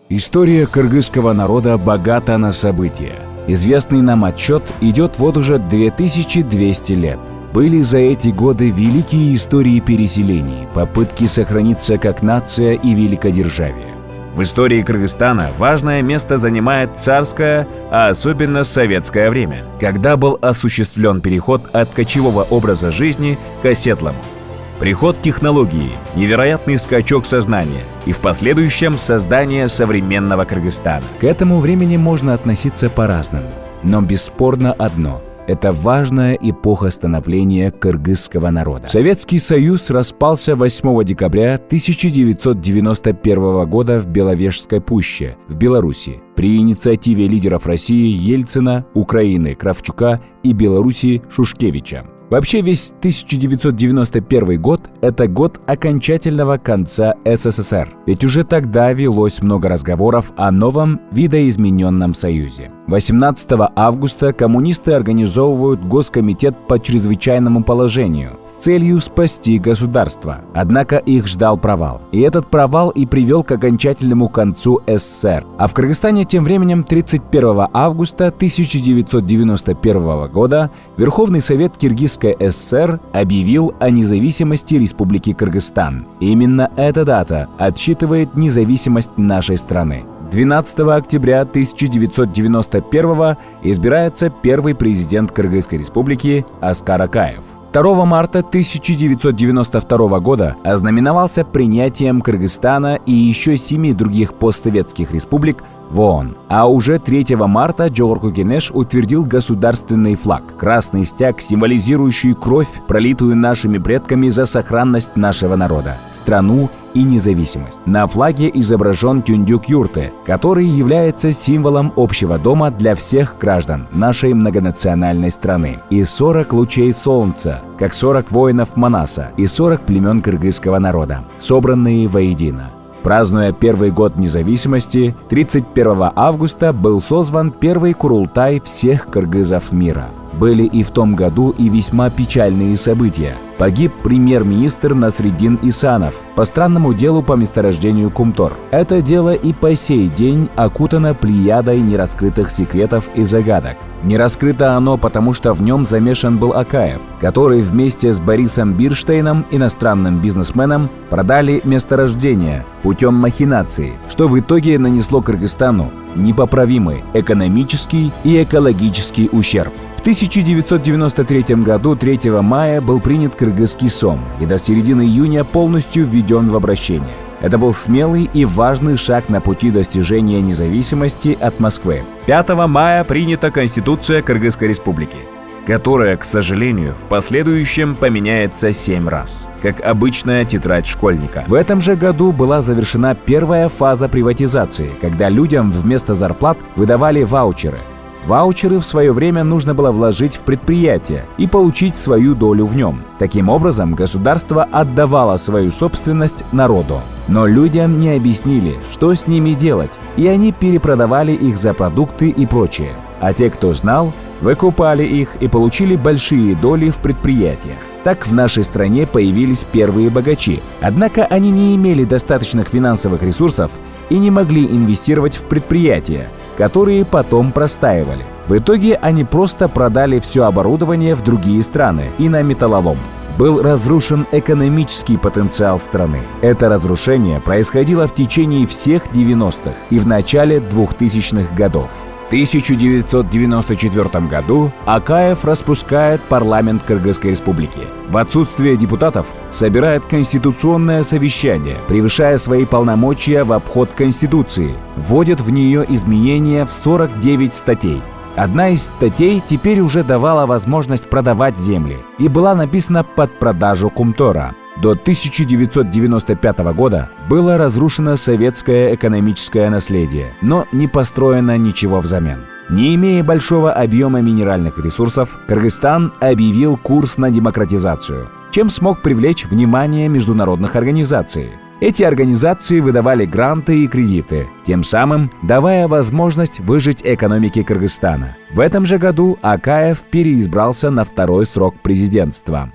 История кыргызского народа богата на события. Известный нам отчет идет вот уже 2200 лет. Были за эти годы великие истории переселений, попытки сохраниться как нация и великодержавие. В истории Кыргызстана важное место занимает царское, а особенно советское время, когда был осуществлен переход от кочевого образа жизни к оседлому. Приход технологии, невероятный скачок сознания и в последующем создание современного Кыргызстана. К этому времени можно относиться по-разному, но бесспорно одно – это важная эпоха становления кыргызского народа. Советский Союз распался 8 декабря 1991 года в Беловежской пуще, в Беларуси, при инициативе лидеров России Ельцина, Украины Кравчука и Беларуси Шушкевича. Вообще весь 1991 год – это год окончательного конца СССР, ведь уже тогда велось много разговоров о новом видоизмененном союзе. 18 августа коммунисты организовывают Госкомитет по чрезвычайному положению с целью спасти государство. Однако их ждал провал. И этот провал и привел к окончательному концу СССР. А в Кыргызстане тем временем 31 августа 1991 года Верховный Совет Киргизской ССР объявил о независимости Республики Кыргызстан. Именно эта дата отсчитывает независимость нашей страны. 12 октября 1991 избирается первый президент Кыргызской республики Аскар Акаев. 2 марта 1992 года ознаменовался принятием Кыргызстана и еще 7 других постсоветских республик в ООН. А уже 3 марта Жогорку Кенеш утвердил государственный флаг – красный стяг, символизирующий кровь, пролитую нашими предками за сохранность нашего народа, страну и независимость. На флаге изображен тюндюк-юрте, который является символом общего дома для всех граждан нашей многонациональной страны. И 40 лучей солнца, как 40 воинов Манаса и 40 племен кыргызского народа, собранные воедино. Празднуя первый год независимости, 31 августа был созван первый Курултай всех кыргызов мира. Были и в том году и весьма печальные события. Погиб премьер-министр Насреддин Исанов по странному делу по месторождению Кумтор. Это дело и по сей день окутано плеядой нераскрытых секретов и загадок. Не раскрыто оно, потому что в нем замешан был Акаев, который вместе с Борисом Бирштейном, иностранным бизнесменом, продали месторождение путем махинаций, что в итоге нанесло Кыргызстану непоправимый экономический и экологический ущерб. В 1993 году 3 мая был принят Кыргызский СОМ и до середины июня полностью введен в обращение. Это был смелый и важный шаг на пути достижения независимости от Москвы. 5 мая принята Конституция Кыргызской республики, которая, к сожалению, в последующем поменяется 7 раз, как обычная тетрадь школьника. В этом же году была завершена первая фаза приватизации, когда людям вместо зарплат выдавали ваучеры. Ваучеры в свое время нужно было вложить в предприятие и получить свою долю в нем. Таким образом, государство отдавало свою собственность народу. Но людям не объяснили, что с ними делать, и они перепродавали их за продукты и прочее. А те, кто знал, выкупали их и получили большие доли в предприятиях. Так в нашей стране появились первые богачи. Однако они не имели достаточных финансовых ресурсов и не могли инвестировать в предприятия, которые потом простаивали. В итоге они просто продали все оборудование в другие страны и на металлолом. Был разрушен экономический потенциал страны. Это разрушение происходило в течение всех 90-х и в начале 2000-х годов. В 1994 году Акаев распускает парламент Кыргызской республики. В отсутствие депутатов собирает конституционное совещание, превышая свои полномочия в обход Конституции, вводит в нее изменения в 49 статей. Одна из статей теперь уже давала возможность продавать земли и была написана под продажу Кумтора. До 1995 года было разрушено советское экономическое наследие, но не построено ничего взамен. Не имея большого объема минеральных ресурсов, Кыргызстан объявил курс на демократизацию, чем смог привлечь внимание международных организаций. Эти организации выдавали гранты и кредиты, тем самым давая возможность выжить экономике Кыргызстана. В этом же году Акаев переизбрался на второй срок президентства.